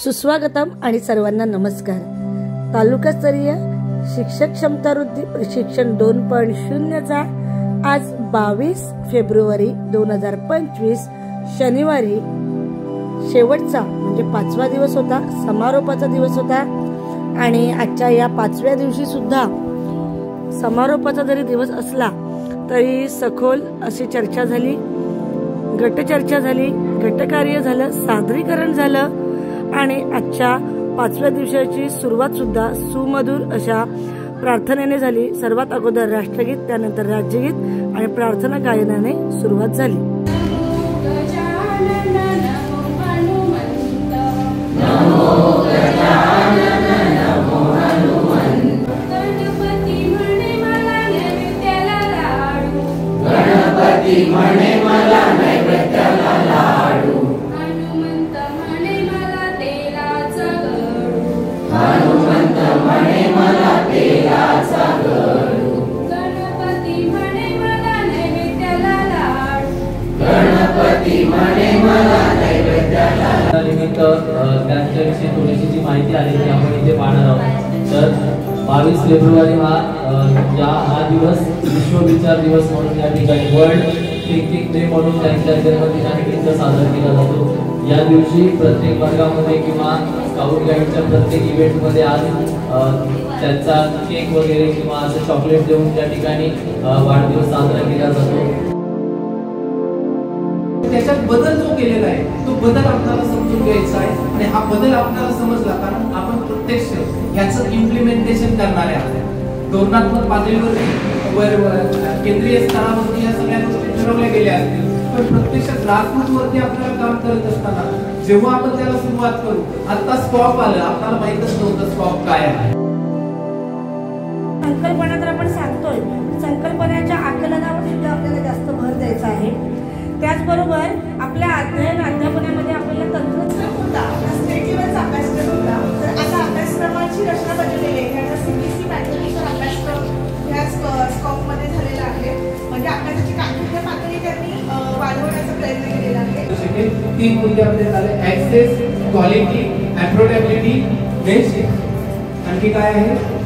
सुस्वागतम आणि सर्वांना नमस्कार। तालुकास्तरीय शिक्षक क्षमता वृद्धी प्रशिक्षण 2.0 चा आज 22 फेब्रुवारी 2025 शनिवारी शेवटचा म्हणजे 5वा दिवस होता, समारोपाचा दिवस होता। आणि आजच्या या 5व्या दिवशी सुद्धा समारोपाचा जरी दिवस असला तरी सखोल अशी चर्चा झाली, गटचर्चा झाली, गटकार्य झालं, सादरीकरण झालं आणि आजच्या 5व्या दिवसाची सुरुवात सुद्धा सुमधुर अशा प्रार्थनेने झाली। सर्वात अगोदर राष्ट्रगीत, त्यानंतर राज्यगीत आणि प्रार्थना गायनाने सुरुवात झाली। गणपती म्हणे मला नैवेद्याला लाडू, हनुमंत म्हणे मला तेलाचा गडू, हनुमंत म्हणे मला तेलाचा गडू, गणपती म्हणे मला नैवेद्याला लाडू, गणपती म्हणे मला नैवेद्याला लाडू। निमित्त त्यांच्याविषयी थोडीशी जी माहिती आली ती आपण इथे पाहणार आहोत। तर 22 फेब्रुवारी हा दिवस विश्व विचार दिवस म्हणून या ठिकाणी वर्ल्ड थिंकिंग डे म्हणून त्यांच्या जन्मदिनानिमित्त साजरा केला जातो। या दिवशी प्रत्येक वर्गामध्ये किंवा स्काउट गाईडच्या प्रत्येक इव्हेंटमध्ये आज त्यांचा केक वगैरे किंवा असं चॉकलेट देऊन त्या ठिकाणी वाढदिवस साजरा केला जातो। त्याच्यात बदल जो केलेला आहे तो बदल आपल्याला समजून घ्यायचा आहे आणि हा बदल आपल्याला समजला कारण आपण प्रत्यक्ष याचं इम्प्लिमेंटेशन करणारे आहोत। धोरणात्मक पातळीवर केंद्रीय स्तरावरती या सगळ्या गोष्टी ठरवल्या गेल्या असतील, पण प्रत्यक्षात ग्रासरूट वरती आपल्याला काम करत असताना जेव्हा आपण त्याला सुरुवात करू, आता स्टॉप आलं, आपल्याला माहितच नव्हतं स्टॉप काय आहे। संकल्पना तर आपण सांगतोय, संकल्पनेच्या आकलनावर सुद्धा आपल्याला जास्त भर द्यायचा आहे। त्याचबरोबर आपल्या अध्यापनामध्ये आपल्याला तंत्रज्ञान होता, स्टेटीवरच अभ्यासक्रम होता। तर आता अभ्यासक्रमाची रचना बदललेली आहे, आता सीबीएसई पॅटर्ननुसार अभ्यासक्रम या स्कॉपमध्ये झालेला आहे। म्हणजे अभ्यासाची काठीण्य पातळी त्यांनी वाढवण्याचा प्रयत्न केलेला आहे। 3 मुद्दे आपले झाले, ऍक्सेस, क्वालिटी, अफोर्डेबिलिटी, बेसिक। आणखी काय आहे?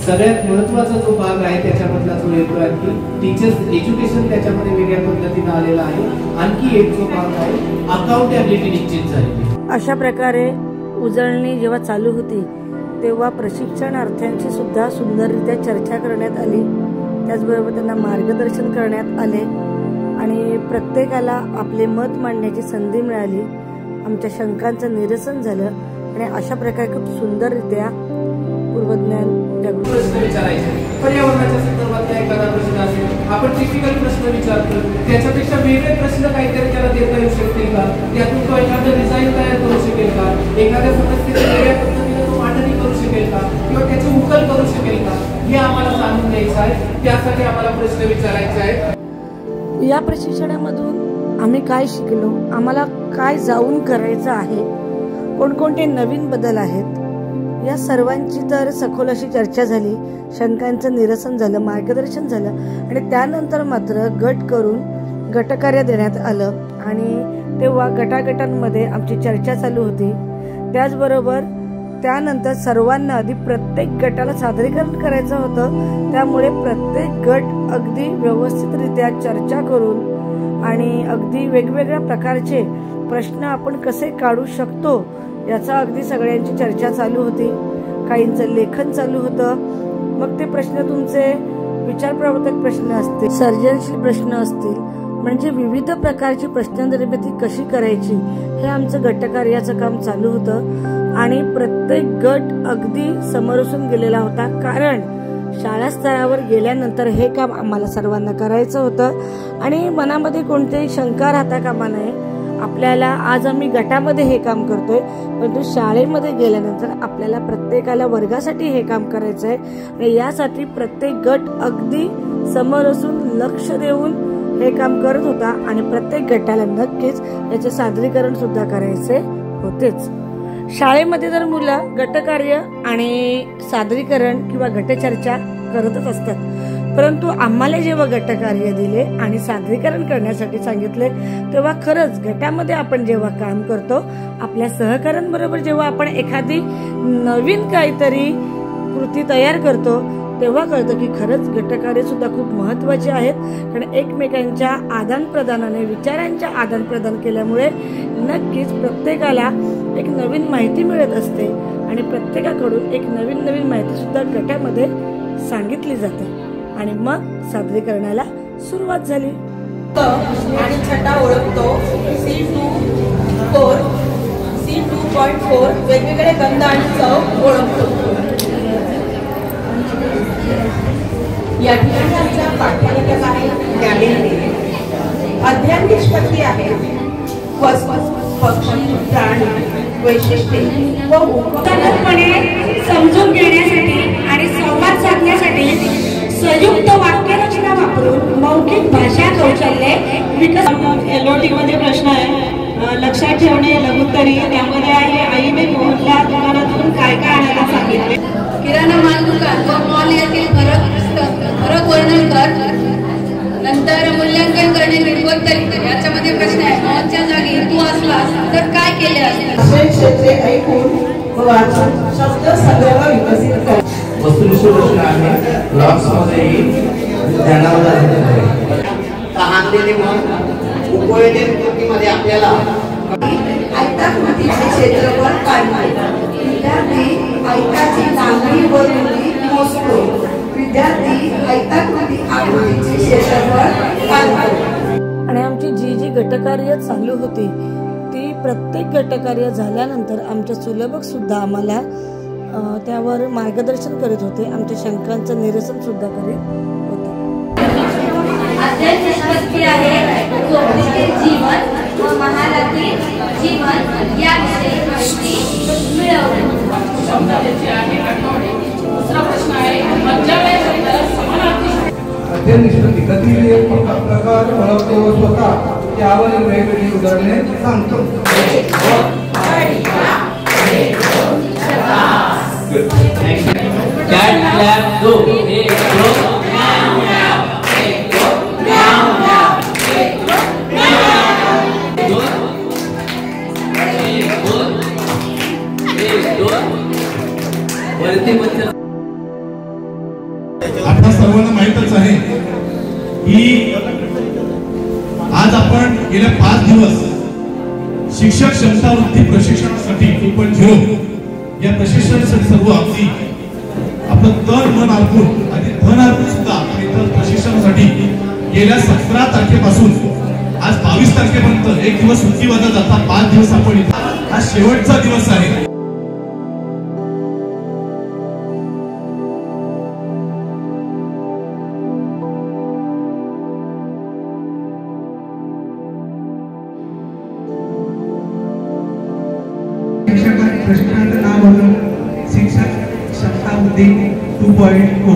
सगळ्यात महत्त्वाचा जो भाग आहे त्याच्यामधला जो येतो आहे की टीचर्स एज्युकेशन त्याच्यामध्ये वेगळ्या पद्धतीने आलेला आहे। आणखी एक जो भाग आहे अकाउंटेबिलिटी निश्चित झाली। अशा प्रकारे उजळणी जेव्हा चालू होती तेव्हा प्रशिक्षणार्थ्यांची सुद्धा सुंदररित्या चर्चा करण्यात आली, त्याचबरोबर त्यांना मार्गदर्शन करण्यात आले आणि प्रत्येकाला आपले मत मांडण्याची संधी मिळाली। आमच्या शंकांचं निरसन झालं आणि अशा प्रकारे खूप सुंदररित्या पूर्वज्ञान प्रश्न विचारायचे। पर्यावरणाच्या संदर्भात एखादा प्रश्न असेल, आपण टिपिकल प्रश्न विचारतो, त्याच्यापेक्षा वेगळे प्रश्न काहीतरी त्याला देता येऊ शकतील का? त्यातून तो एखादं डिझाईन तयार करू शकेल का? एखाद्या समस्येची वेगळ्या पद्धतीने तो मांडणी करू शकेल का? किंवा त्याची उकल करू शकेल का? हे आम्हाला जाणून घ्यायचं आहे, त्यासाठी आम्हाला प्रश्न विचारायचे आहेत। या प्रशिक्षणामधून आम्ही काय शिकलो, आम्हाला काय जाऊन करायचं आहे, कोणकोणते नवीन बदल आहेत, या सर्वांची तर सखोल अशी चर्चा झाली, शंकांचं निरसन झालं, मार्गदर्शन झालं आणि त्यानंतर मात्र गट करून गटकार्य देण्यात आलं आणि तेव्हा गटागटांमध्ये आमची चर्चा चालू होती। त्याचबरोबर त्यानंतर सर्वांना आधी प्रत्येक गटाला सादरीकरण करायचं होतं, त्यामुळे प्रत्येक गट अगदी व्यवस्थितरित्या चर्चा करून आणि अगदी वेगवेगळ्या प्रकारचे प्रश्न आपण कसे काढू शकतो याचा अगदी सगळ्यांची चर्चा चालू होती। काहींचं लेखन चालू होतं, मग ते प्रश्न तुमचे विचारप्रवर्तक प्रश्न असतील, सर्जनशील प्रश्न असतील, म्हणजे विविध प्रकारची प्रश्ननिर्मिती कशी करायची हे आमचं गटकार्याचं काम चालू होतं आणि प्रत्येक गट अगदी समरसून गेलेला होता, कारण शाळा स्तरावर गेल्यानंतर हे काम आम्हाला सर्वांना करायचं होतं आणि मनामध्ये कोणतीही शंका राहता कामा नये। आपल्याला आज आम्ही गटामध्ये हे काम करतोय, परंतु शाळेमध्ये गेल्यानंतर आपल्याला प्रत्येकाला वर्गासाठी हे काम करायचं आहे आणि यासाठी प्रत्येक गट अगदी समोर असून लक्ष देऊन हे काम करत होता आणि प्रत्येक गटाला नक्कीच याचे सादरीकरण सुद्धा करायचे होतेच। शाळेमध्ये जर मुलं गटकार्य आणि सादरीकरण किंवा गटचर्चा करतच असतात, परंतु आम्हाला जेव्हा गटकार्य दिले आणि सादरीकरण करण्यासाठी सांगितले तेव्हा खरंच गटामध्ये आपण जेव्हा काम करतो आपल्या सहकाऱ्यांबरोबर जेव्हा आपण एखादी नवीन काहीतरी कृती तयार करतो तेव्हा कळतं की खरंच गटकार्य सुद्धा खूप महत्त्वाचे आहेत. कारण एकमेकांच्या आदानप्रदानाने विचारांच्या आदानप्रदान केल्यामुळे नक्कीच प्रत्येकाला एक नवीन माहिती मिळत असते आणि प्रत्येकाकडून एक नवीन माहिती सुद्धा गटामध्ये सांगितली जाते आणि मग सादरीकरणाला सुरुवात झाली. आणि छटा ओळखतो. C2.4 वेगवेगळे गंध आणि चव ओळखतो. या ठिकाणी आमच्या पाठ्यक्रमात आहे ज्ञानेंद्रिय, अध्ययन निष्पत्ती आहे, पक्षी प्राणी वैशिष्ट्ये व उपयुक्तपणे समजून घेण्यासाठी आणि संवाद साधण्यासाठी संयुक्त वाक्यरचना वापरून मौखिक भाषा कौशल्ये विकसित. LOT मध्ये प्रश्न आहे लक्षात ठेवणे लघुत्तरी. त्यामध्ये आहे आईने मोहनला दुकानातून काय काय आणायला सांगितले. किराणा माल दुकान व मॉल यातील फरक वर्णन कर. नंतर मूल्यांकन करणे लघुत्तरी. याच्यामध्ये प्रश्न आहे मॉलच्या जागी तू असलास तर काय केले असते. असे क्षेत्रे ऐकून व वाचून शब्द संग्रह विकसित कर. वस्तुनिष्ठ प्रश्न आहे ब्लॉग्स मध्ये ज्ञानावर आधारित आहे. तहानलेले मन उपयोजन कृतीमध्ये आपल्याला आयताकृतीचे क्षेत्रफळ काढणे. विद्यार्थी आयताची लांबी व रुंदी मोजतो. विद्यार्थी आयताकृती आकृतीचे क्षेत्रफळ काढतो. आणि आमची जी गटकार्य चालू होती ती प्रत्येक गटकार्य झाल्यानंतर आमचे सुलभक सुद्धा आम्हाला त्यावर मार्गदर्शन करीत होते. आमच्या शंकांचं निरसन सुद्धा करीत होते. अध्ययन निष्पत्ती आहे चौकटीतील जीवन व महालातील जीवन याविषयी माहिती मिळवणे. दुसरा प्रश्न आहे मध्यालय शब्द समानार्थी. अध्ययन निष्पत्ती गतिविधी प्रकार ओळखतो स्वतः त्यावर वेगवेगळी उदाहरणे सांगतो. आपल्या सर्वांना माहीतच आहे की आज आपण गेल्या 5 दिवस शिक्षक क्षमता वृद्धी प्रशिक्षणासाठी 2.0 या प्रशिक्षणासाठी सर्व अगदी आपलं तन मन अर्पून आणि धन अर्पून सुद्धा आपण इतर प्रशिक्षणासाठी गेल्या 17 तारखेपासून आज 22 तारखेपर्यंत एक दिवस सुट्टी वजा जाता 5 दिवस आपण हा शेवटचा दिवस आहे. प्रशिक्षणाचं नाव होतं शिक्षक क्षमता वृद्धी 2.0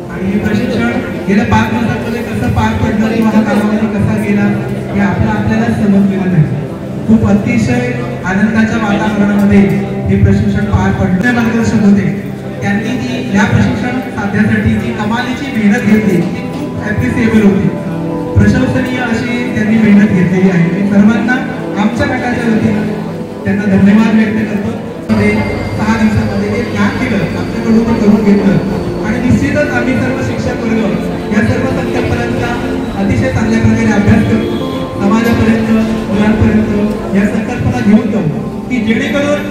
आणि हे प्रशिक्षण गेल्या 5 दिवसांमध्ये कसं पार पडलं किंवा हा कालावधी कसा गेला हे आपल्याला समजलेलं नाही. खूप अतिशय आनंदाच्या वातावरणामध्ये हे प्रशिक्षण पार पडले. मार्गदर्शक होते त्यांनी जी या प्रशिक्षण साधण्यासाठी जी कमालीची मेहनत घेतली ती खूप ॲप्रिसिएबल होती. प्रशंसनीय अशी त्यांनी मेहनत घेतलेली आहे. मी सर्वांना आमच्या गटाच्या वतीने त्यांना धन्यवाद व्यक्त करतो. 6 दिवसांमध्ये जे ज्ञान दिलं आमच्याकडून करून घेतलं आणि निश्चितच आम्ही सर्व शिक्षक वर्ग या सर्व संकल्पनांचा अतिशय चांगल्या प्रकारे अभ्यास करतो. समाजापर्यंत मुलांपर्यंत या संकल्पना घेऊन जाऊ की जेणेकरून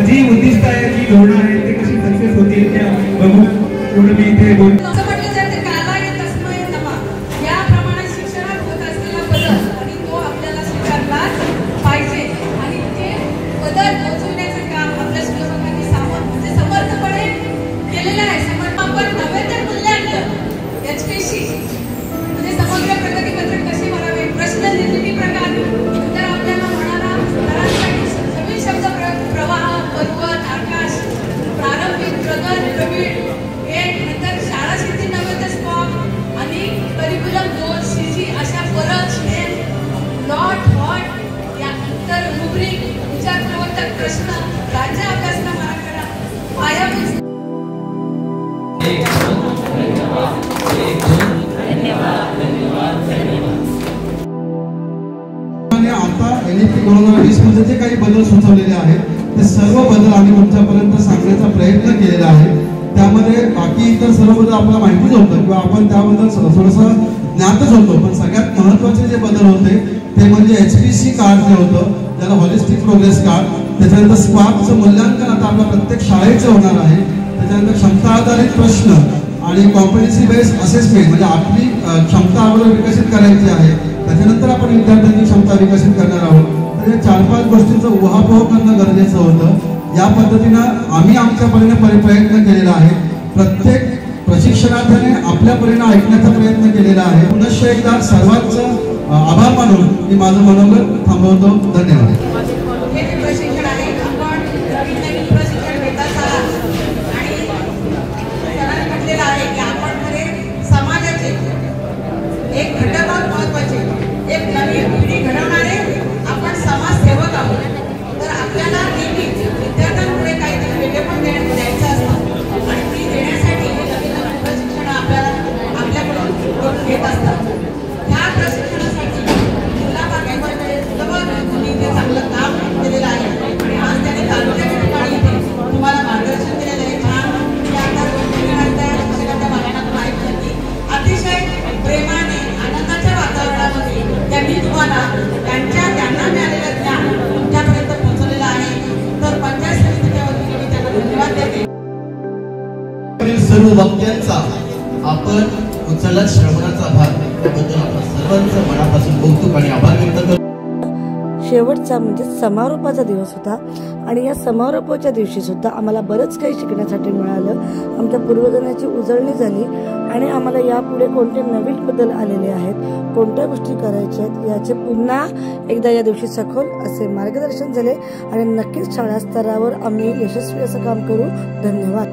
जी उद्दिष्ट आहे जी धोरणं आहेत ते कशी सक्सेस होतील ते बघू. एवढं मी इथे बोलतो. 2020 मध्ये जे काही बदल सुचवलेले आहेत ते सर्व बदल आम्ही तुमच्यापर्यंत सांगण्याचा प्रयत्न केलेला आहे. त्यामध्ये बाकी इतर सर्व बदल आपल्याला माहितीच होतं किंवा आपण त्याबद्दल थोडंसं ज्ञातच होतो, पण सगळ्यात महत्त्वाचे जे बदल होते ते म्हणजे HPC कार्ड जे होतं त्याला हॉलिस्टिक प्रोग्रेस कार्ड, त्याच्यानंतर स्क्वाडचं मूल्यांकन आता आपल्या प्रत्येक शाळेचं होणार आहे, त्याच्यानंतर क्षमता आधारित प्रश्न आणि कॉम्पिटन्सी बेस्ड असेसमेंट म्हणजे आपली क्षमता अगोदर विकसित करायची आहे, त्याच्यानंतर आपण विद्यार्थ्यांची क्षमता विकसित करणार आहोत. तर या 4-5 गोष्टींचं उहापोह करणं गरजेचं होतं. या पद्धतीनं आम्ही आमच्या परीने प्रयत्न केलेला आहे. प्रत्येक प्रशिक्षणार्थीने आपल्या परीने ऐकण्याचा प्रयत्न केलेला आहे. पुनश्च एकदा सर्वांचं आभार मानून मी माझं मनोगत थांबवतो. धन्यवाद. हे जे प्रशिक्षण आहे आपण नवीन प्रशिक्षण घेत आहात आणि सरांनी म्हटलेलं आहे की आपण खरे समाजाचे एक घटक आहोत, महत्त्वाचे एक नवीन पिढी घडवणारे आपण समाजसेवक आहोत. तर आपल्याला नेहमी विद्यार्थ्यांपुढे काहीतरी वेगळेपण द्यायचं असतं आणि ती देण्यासाठी हे नवीन नवीन प्रशिक्षण आपल्याकडून करून घेत असतात. ह्या प्रशिक्षणासाठी मुलांनी चांगलं काम केलेलं आहे आणि आज त्याने तालुक्याच्या ठिकाणी इथे तुम्हाला मार्गदर्शन केलेलं आहे. शिक्षकांच्या भावनातून ऐकलं की अतिशय प्रेमाने आनंदाच्या वातावरणामध्ये त्यांनी तुम्हाला त्यांना मिळालेलं ज्ञान तुमच्यापर्यंत पोहोचवलेलं आहे. तर पंचायत समितीच्या वतीने मी त्यांना धन्यवाद देते. सर्व वक्त्यांचा आपण उचलला श्रवणाचा भाग त्याबद्दल आपण सर्वांचं मनापासून कौतुक आणि आभार व्यक्त करतो. शेवटचा म्हणजे समारोपाचा दिवस होता आणि या समारोपाच्या दिवशी सुद्धा आम्हाला बरंच काही शिकण्यासाठी मिळालं. आमच्या पूर्वजांची उजळणी झाली आणि आम्हाला यापुढे कोणते नवीन बदल आलेले आहेत, कोणत्या गोष्टी करायच्या आहेत याचे पुन्हा एकदा या दिवशी सखोल असे मार्गदर्शन झाले आणि नक्कीच शाळा स्तरावर आम्ही यशस्वी असं काम करू. धन्यवाद.